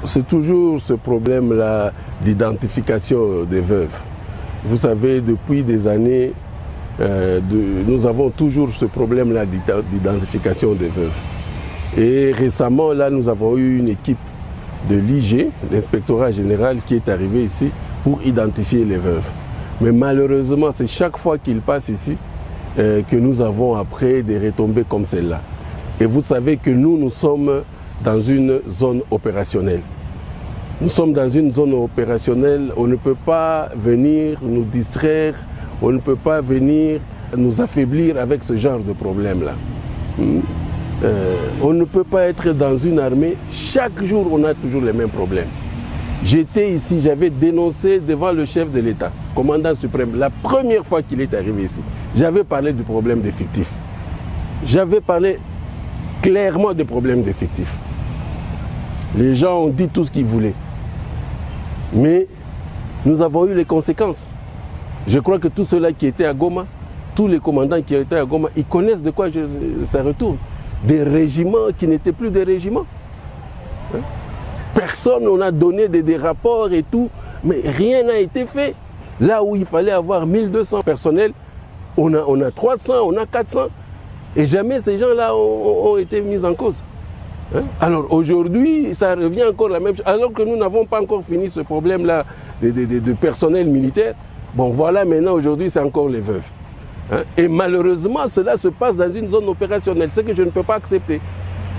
C'est toujours ce problème-là d'identification des veuves. Vous savez, depuis des années, nous avons toujours ce problème-là d'identification des veuves. Et récemment, là, nous avons eu une équipe de l'IG, l'inspectorat général, qui est arrivé ici pour identifier les veuves. Mais malheureusement, c'est chaque fois qu'ils passent ici que nous avons après des retombées comme celle-là. Et vous savez que nous sommes dans une zone opérationnelle. Nous sommes dans une zone opérationnelle, on ne peut pas venir nous distraire, on ne peut pas venir nous affaiblir avec ce genre de problème-là. On ne peut pas être dans une armée, chaque jour on a toujours les mêmes problèmes. J'étais ici, j'avais dénoncé devant le chef de l'État, commandant suprême, la première fois qu'il est arrivé ici. J'avais parlé du problème d'effectifs. J'avais parlé clairement des problèmes d'effectifs. Les gens ont dit tout ce qu'ils voulaient. Mais nous avons eu les conséquences. Je crois que tous ceux-là qui étaient à Goma, tous les commandants qui étaient à Goma, ils connaissent de quoi ça retourne. Des régiments qui n'étaient plus des régiments. Personne, on a donné des rapports et tout, mais rien n'a été fait. Là où il fallait avoir 1200 personnels, on a 300, on a 400. Et jamais ces gens-là ont été mis en cause. Alors aujourd'hui, ça revient encore la même chose. Alors que nous n'avons pas encore fini ce problème-là de personnel militaire. Bon, voilà, maintenant, aujourd'hui, c'est encore les veuves. Et malheureusement, cela se passe dans une zone opérationnelle, ce que je ne peux pas accepter.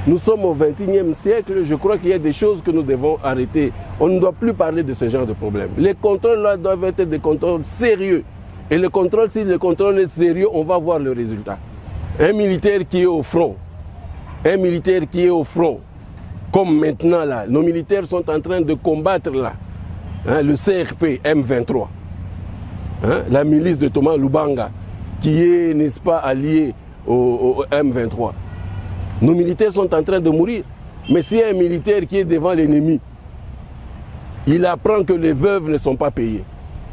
Nous sommes au XXIe siècle, je crois qu'il y a des choses que nous devons arrêter. On ne doit plus parler de ce genre de problème. Les contrôles là doivent être des contrôles sérieux. Et le contrôle, si le contrôle est sérieux, on va voir le résultat. Un militaire qui est au front, comme maintenant là, nos militaires sont en train de combattre là, le CRP M23, la milice de Thomas Lubanga, qui est, n'est-ce pas, allié au M23. Nos militaires sont en train de mourir. Mais s'il y a un militaire qui est devant l'ennemi, il apprend que les veuves ne sont pas payées.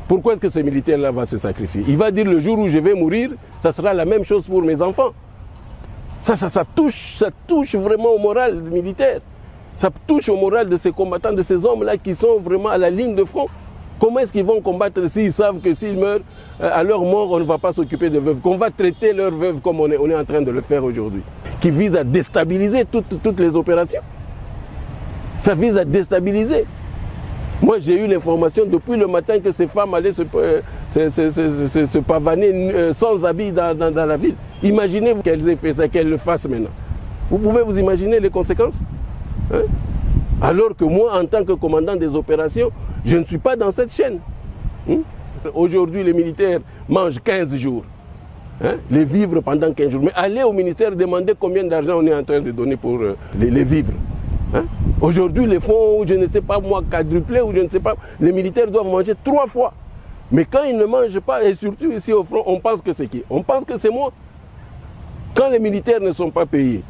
Pourquoi est-ce que ce militaire-là va se sacrifier? Il va dire le jour où je vais mourir, ça sera la même chose pour mes enfants. Ça touche vraiment au moral militaire. Ça touche au moral de ces combattants, de ces hommes-là qui sont vraiment à la ligne de front. Comment est-ce qu'ils vont combattre s'ils savent que s'ils meurent, à leur mort, on ne va pas s'occuper de veuves, qu'on va traiter leurs veuves comme on est en train de le faire aujourd'hui, qui vise à déstabiliser toutes les opérations. Ça vise à déstabiliser. Moi, j'ai eu l'information depuis le matin que ces femmes allaient se pavaner sans habits dans la ville. Imaginez-vous qu'elles aient fait ça, qu'elles le fassent maintenant. Vous pouvez vous imaginer les conséquences? Alors que moi, en tant que commandant des opérations, je ne suis pas dans cette chaîne. Aujourd'hui, les militaires mangent 15 jours. Les vivres pendant 15 jours. Mais allez au ministère demander combien d'argent on est en train de donner pour les vivres. Aujourd'hui, les fonds, je ne sais pas moi, quadruplés ou je ne sais pas, les militaires doivent manger 3 fois. Mais quand ils ne mangent pas, et surtout ici au front, on pense que c'est qui? On pense que c'est moi. Quand les militaires ne sont pas payés,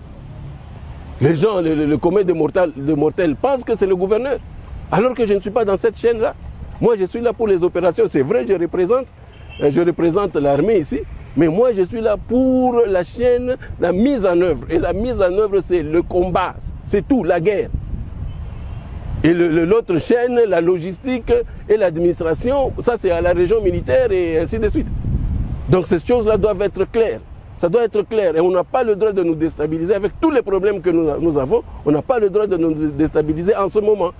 les gens, le commun de mortels pensent que c'est le gouverneur. Alors que je ne suis pas dans cette chaîne-là. Moi, je suis là pour les opérations. C'est vrai, je représente l'armée ici. Mais moi, je suis là pour la chaîne, la mise en œuvre. Et la mise en œuvre, c'est le combat. C'est tout, la guerre. Et l'autre chaîne, la logistique et l'administration, ça c'est à la région militaire et ainsi de suite. Donc ces choses-là doivent être claires. Ça doit être clair. Et on n'a pas le droit de nous déstabiliser avec tous les problèmes que nous avons. On n'a pas le droit de nous déstabiliser en ce moment.